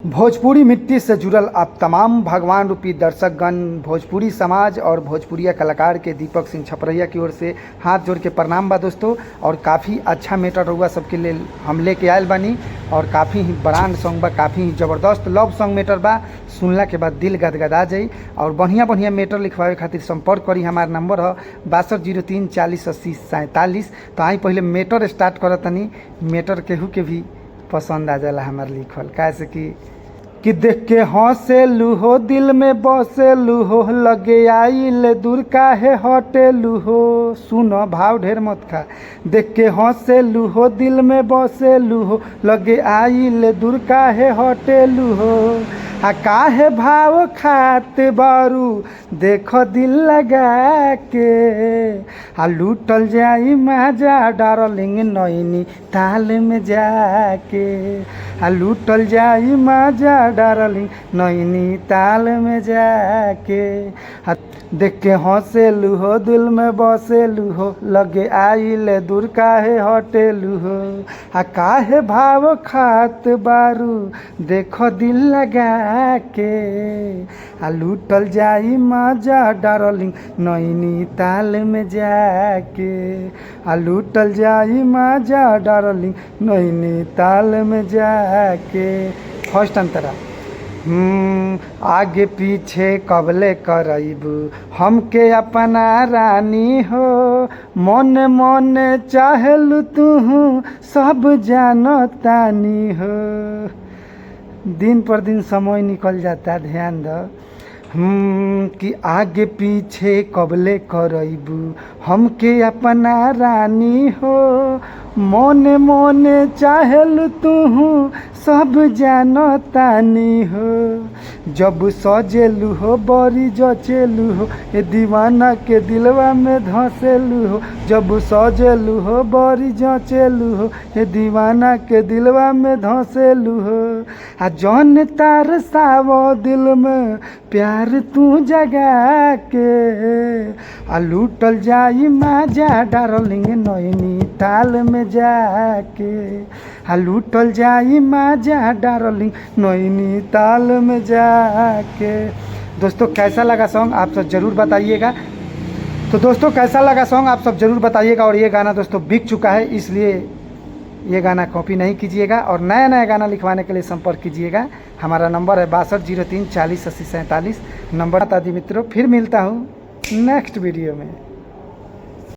भोजपुरी मिट्टी से जुड़ल आप तमाम भगवान रूपी दर्शकगण, भोजपुरी समाज और भोजपुरिया कलाकार के दीपक सिंह छपरैया की ओर से हाथ जोड़ के प्रणाम बा दोस्तों। और काफ़ी अच्छा मैटर रहुआ सबके लिए हम लेके आयल बानी और काफ़ी ही ब्रांड सॉन्ग बा, काफ़ी ही ज़बरदस्त लव सॉन्ग मैटर बा। सुनला के बाद दिल गदगदा जाई। और बढ़िया बढ़िया मैटर लिखवावे खातिर संपर्क करी। हमार नंबर है 6203 40 80 47। तो आई पहले मैटर स्टार्ट करत तनी। मैटर केहू के भी पसंद आ जाला हमार लिखल, कैसे कि देख के हंसेलू हो, दिल में बसेलू हो, लगे आइल दूर काहे हटेलू हो। सुनो भाव ढेर मत खा। देख के हंसेलू हो, दिल में बसेलू हो, लगे आइल दूर काहे हटेलू हो। आ काहे भाव खात बारू, देखो दिल लगा के। आ लूटल जाई मजा डार्लिंग नैनी ताल में जाके। आ लूटल जाई मजा डार्लिंग नैनी ताल में जाके। देख के हंसेलू हो, दिल में बसेलू हो, लगे आइले दूर काहे हटेलू हो। आ काहे भाव खात बारू, देखो दिल लगा के। आ लूटल जाई मजा डार्लिंग नैनी ताल में जाके। आ लूटल जाई मजा डार्लिंग नैनी ताल में जाके। फर्स्ट अंतरा आगे पीछे कबले करैबू हमके अपना रानी हो। मन मन चाहलू तू सब जानतानी हो। दिन पर दिन समय निकल जाता, ध्यान दो। कि आगे पीछे कबले करैबू हमके अपना रानी हो। मन मन चाहल तू सब जानतानी हो। जब सजेलू हो बड़ी जचेलू हो, ये दीवाना के दिलवा में धसेलू हो। जब सजेलू हो बड़ी जचेलू हो, ये दीवाना के दिलवा में धसेलू हो। आ जौन तार सावो दिल में प्यार तू जगा के। आ लूटल जाई मजा डार्लिंग नैनी ताल में जाके। आ लूटल जाई मजा डार्लिंग नैनी ताल में जाके। दोस्तों कैसा लगा सॉन्ग आप सब ज़रूर बताइएगा। तो दोस्तों कैसा लगा सॉन्ग आप सब ज़रूर बताइएगा। और ये गाना दोस्तों बिक चुका है, इसलिए ये गाना कॉपी नहीं कीजिएगा। और नया नया गाना लिखवाने के लिए संपर्क कीजिएगा। हमारा नंबर है 6203 40 80 47। नंबर बता दी मित्रों। फिर मिलता हूँ नेक्स्ट वीडियो में।